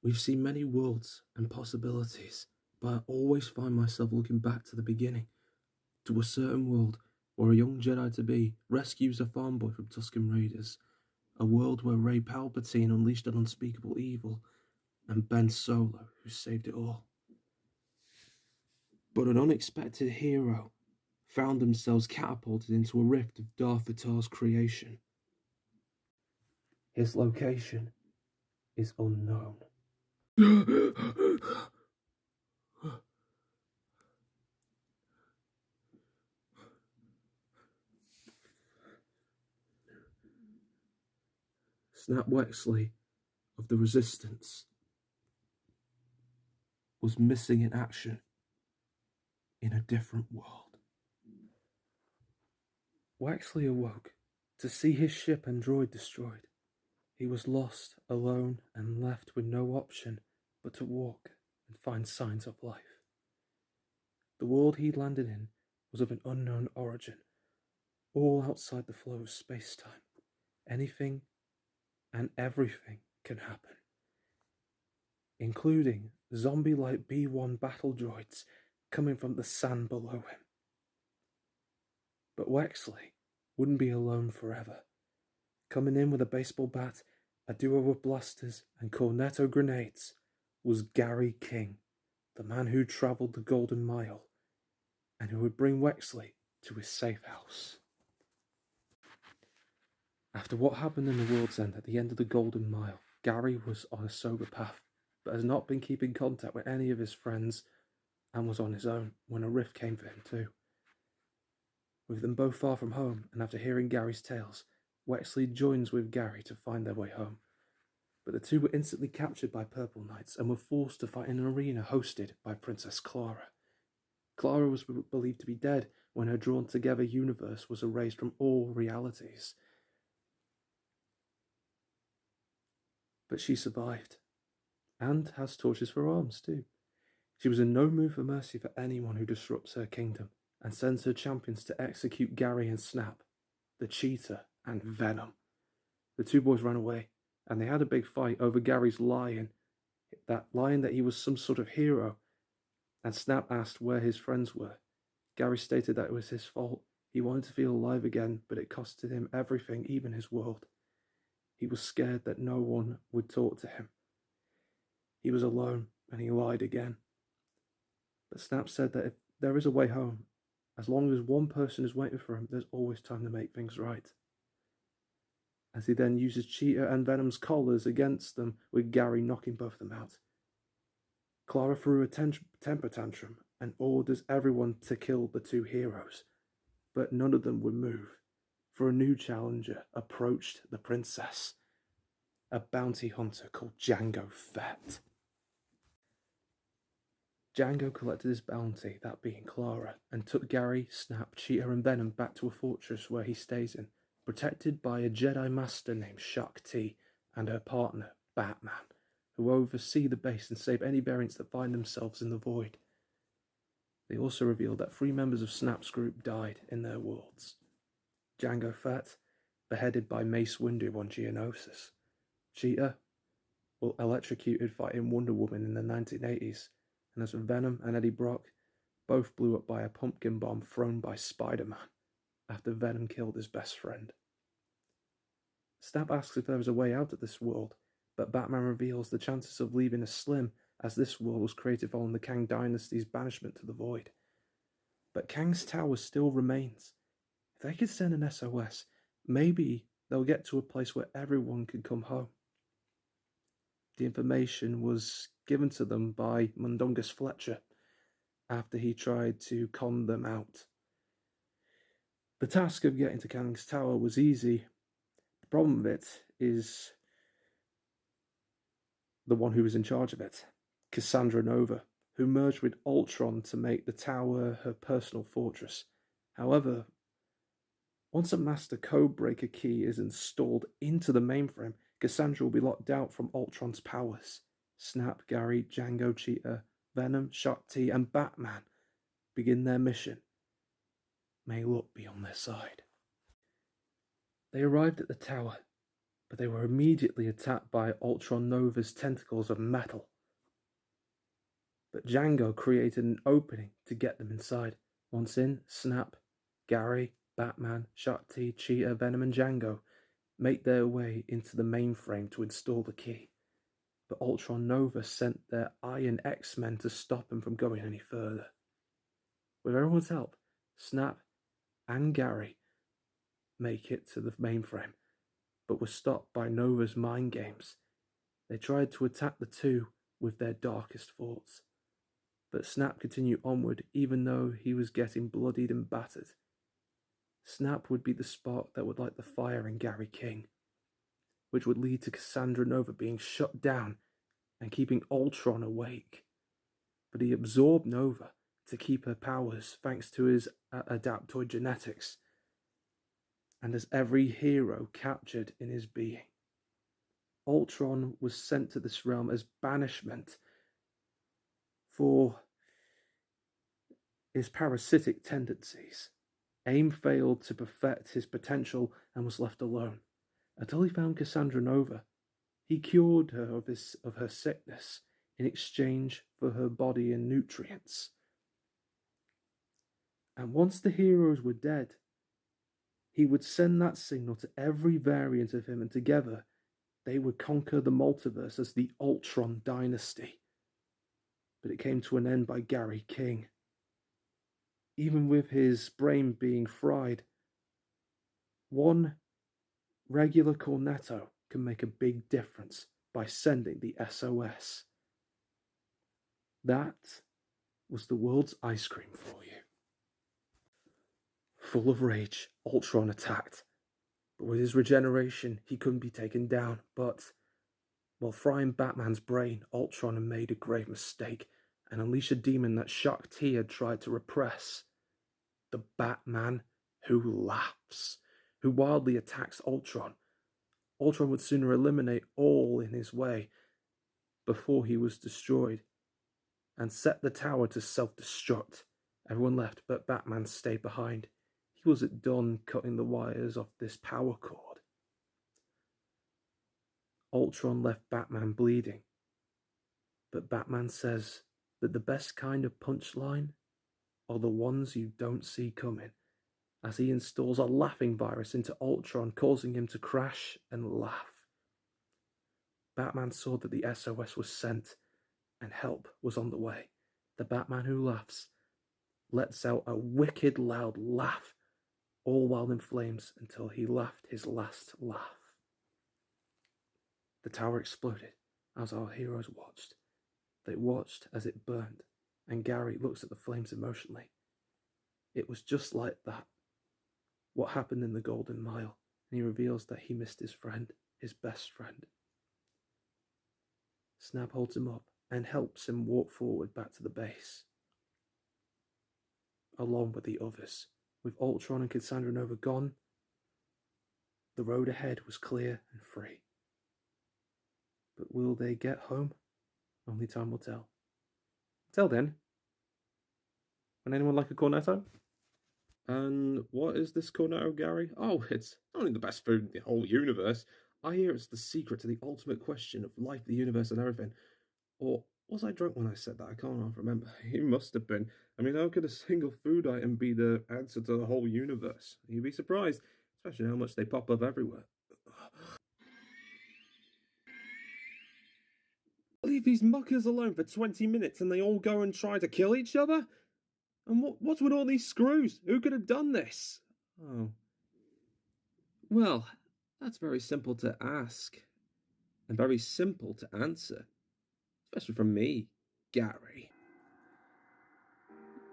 We've seen many worlds and possibilities, but I always find myself looking back to the beginning, to a certain world where a young Jedi-to-be rescues a farm boy from Tusken Raiders, a world where Rey Palpatine unleashed an unspeakable evil, and Ben Solo, who saved it all. But an unexpected hero found themselves catapulted into a rift of Darth Vithar's creation. His location is unknown. Snap Wexley of the Resistance was missing in action in a different world. Wexley awoke to see his ship and droid destroyed. He was lost, alone, and left with no option but to walk and find signs of life. The world he'd landed in was of an unknown origin, all outside the flow of space-time. Anything and everything can happen, including zombie-like B-1 battle droids coming from the sand below him. But Wexley wouldn't be alone forever. Coming in with a baseball bat, a duo of blasters, and cornetto grenades was Gary King, the man who travelled the Golden Mile, and who would bring Wexley to his safe house. After what happened in the World's End at the end of the Golden Mile, Gary was on a sober path, but has not been keeping contact with any of his friends, and was on his own when a rift came for him too. With them both far from home, and after hearing Gary's tales, Wexley joins with Gary to find their way home. But the two were instantly captured by Purple Knights and were forced to fight in an arena hosted by Princess Clara. Clara was believed to be dead when her drawn-together universe was erased from all realities. But she survived, and has torches for arms too. She was in no mood for mercy for anyone who disrupts her kingdom, and sends her champions to execute Gary and Snap, the Cheetah and Venom. The two boys ran away, and they had a big fight over Gary's lying, that he was some sort of hero, and Snap asked where his friends were. Gary stated that it was his fault. He wanted to feel alive again, but it costed him everything, even his world. He was scared that no one would talk to him. He was alone, and he lied again. But Snap said that if there is a way home, as long as one person is waiting for him, there's always time to make things right. As he then uses Cheetah and Venom's collars against them, with Gary knocking both of them out. Clara threw a temper tantrum and orders everyone to kill the two heroes, but none of them would move, for a new challenger approached the princess, a bounty hunter called Jango Fett. Jango collected his bounty, that being Clara, and took Gary, Snap, Cheetah and Venom back to a fortress where he stays in, protected by a Jedi Master named Shakti and her partner, Batman, who oversee the base and save any variants that find themselves in the void. They also revealed that 3 members of Snap's group died in their worlds. Jango Fett, beheaded by Mace Windu on Geonosis. Cheetah, electrocuted fighting Wonder Woman in the 1980s. And as for Venom and Eddie Brock, both blew up by a pumpkin bomb thrown by Spider-Man after Venom killed his best friend. Snap asks if there is a way out of this world, but Batman reveals the chances of leaving are slim, as this world was created following the Kang Dynasty's banishment to the Void. But Kang's Tower still remains. If they could send an SOS, maybe they'll get to a place where everyone can come home. The information was given to them by Mundungus Fletcher after he tried to con them out. The task of getting to Kang's Tower was easy. The problem with it is the one who was in charge of it, Cassandra Nova, who merged with Ultron to make the tower her personal fortress. However, once a master codebreaker key is installed into the mainframe, Cassandra will be locked out from Ultron's powers. Snap, Gary, Jango, Cheetah, Venom, Shakti, and Batman begin their mission. May luck be on their side. They arrived at the tower, but they were immediately attacked by Ultron Nova's tentacles of metal. But Django created an opening to get them inside. Once in, Snap, Gary, Batman, Shakti, Cheetah, Venom, and Django make their way into the mainframe to install the key. But Ultron Nova sent their Iron X-Men to stop him from going any further. With everyone's help, Snap and Gary make it to the mainframe, but were stopped by Nova's mind games. They tried to attack the two with their darkest thoughts, but Snap continued onward even though he was getting bloodied and battered. Snap would be the spark that would light the fire in Gary King, which would lead to Cassandra Nova being shut down and keeping Ultron awake. But he absorbed Nova to keep her powers thanks to his adaptoid genetics, and as every hero captured in his being. Ultron was sent to this realm as banishment for his parasitic tendencies. AIM failed to perfect his potential and was left alone. Until he found Cassandra Nova, he cured her of her sickness in exchange for her body and nutrients. And once the heroes were dead, he would send that signal to every variant of him, and together they would conquer the multiverse as the Ultron dynasty. But it came to an end by Gary King. Even with his brain being fried, one regular cornetto can make a big difference by sending the SOS. That was the world's ice cream for you. Full of rage, Ultron attacked, but with his regeneration, he couldn't be taken down. But while frying Batman's brain, Ultron had made a grave mistake and unleashed a demon that Shakti had tried to repress. The Batman who laughs, who wildly attacks Ultron. Ultron would sooner eliminate all in his way before he was destroyed and set the tower to self-destruct. Everyone left, but Batman stayed behind. He wasn't done cutting the wires off this power cord. Ultron left Batman bleeding, but Batman says that the best kind of punchline are the ones you don't see coming, as he installs a laughing virus into Ultron, causing him to crash and laugh. Batman saw that the SOS was sent and help was on the way. The Batman who laughs lets out a wicked loud laugh, all while in flames, until he laughed his last laugh. The tower exploded as our heroes watched. They watched as it burned, and Gary looks at the flames emotionally. It was just like that. What happened in the Golden Mile, and he reveals that he missed his friend, his best friend. Snap holds him up and helps him walk forward back to the base, along with the others. With Ultron and Cassandra Nova gone, the road ahead was clear and free. But will they get home? Only time will tell. Till then, would anyone like a cornetto? And what is this cornetto, Gary? Oh, it's not only the best food in the whole universe. I hear it's the secret to the ultimate question of life, the universe, and everything. Or was I drunk when I said that? I can't remember. You must have been. I mean, how could a single food item be the answer to the whole universe? You'd be surprised, especially how much they pop up everywhere. Leave these muckers alone for 20 minutes and they all go and try to kill each other? And what's with all these screws? Who could have done this? Oh. Well, that's very simple to ask. And very simple to answer. Especially from me, Gary.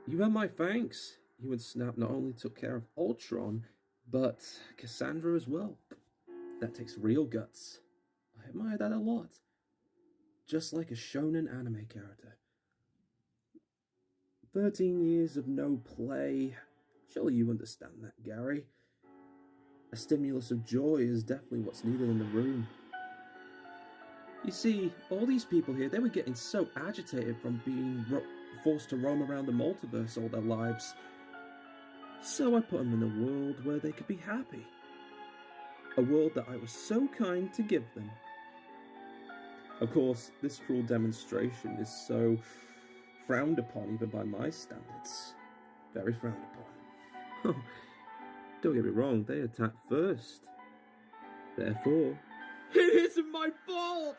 You have my thanks. You and Snap not only took care of Ultron, but Cassandra as well. That takes real guts. I admire that a lot. Just like a shonen anime character. 13 years of no play. Surely you understand that, Gary. A stimulus of joy is definitely what's needed in the room. You see, all these people here, they were getting so agitated from being forced to roam around the multiverse all their lives. So I put them in a world where they could be happy. a world that I was so kind to give them. Of course, this cruel demonstration is so frowned upon even by my standards. Very frowned upon. Oh, don't get me wrong, they attacked first. Therefore, it isn't my fault!